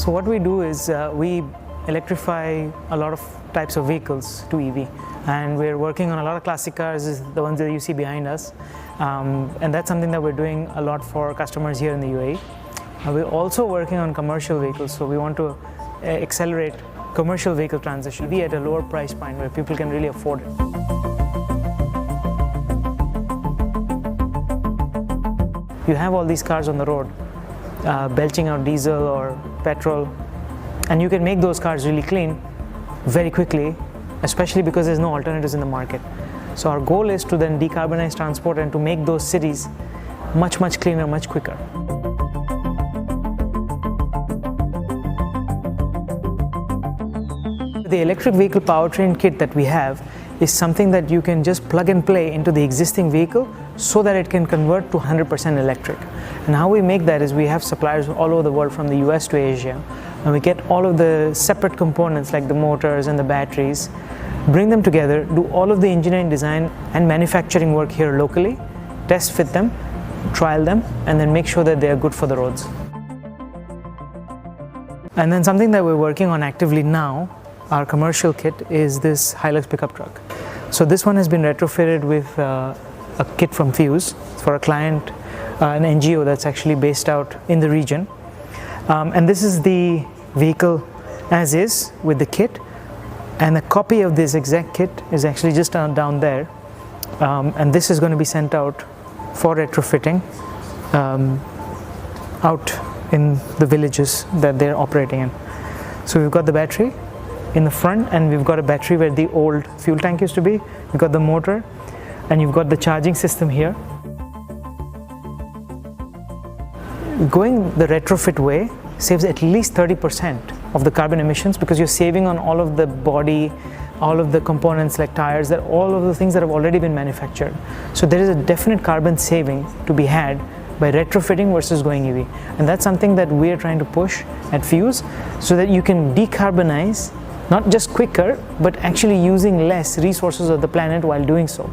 So what we do is we electrify a lot of types of vehicles to EV, and we're working on a lot of classic cars, the ones that you see behind us, and that's something that we're doing a lot for customers here in the UAE. We're also working on commercial vehicles, so we want to accelerate commercial vehicle transition at a lower price point where people can really afford it. You have all these cars on the road belching out diesel or petrol, and you can make those cars really clean very quickly, especially because there's no alternatives in the market. So our goal is to then decarbonize transport and to make those cities much cleaner, much quicker. The electric vehicle powertrain kit that we have is something that you can just plug and play into the existing vehicle so that it can convert to 100% electric. And how we make that is we have suppliers all over the world, from the US to Asia, and we get all of the separate components like the motors and the batteries, bring them together, do all of the engineering, design and manufacturing work here locally, test fit them, trial them, and then make sure that they are good for the roads. And then something that we're working on actively now, our commercial kit, is this Hilux pickup truck. So this one has been retrofitted with a kit from Fuse for a client, an NGO that's actually based out in the region. And this is the vehicle as is with the kit, and a copy of this exact kit is actually just down there, and this is going to be sent out for retrofitting out in the villages that they're operating in. So we've got the battery in the front, and we've got a battery where the old fuel tank used to be. We've got the motor, and you've got the charging system here. Going the retrofit way saves at least 30% of the carbon emissions, because you're saving on all of the body, all of the components like tires, that all of the things that have already been manufactured. So there is a definite carbon saving to be had by retrofitting versus going EV. And that's something that we're trying to push at Fuse, so that you can decarbonize not just quicker, but actually using less resources of the planet while doing so.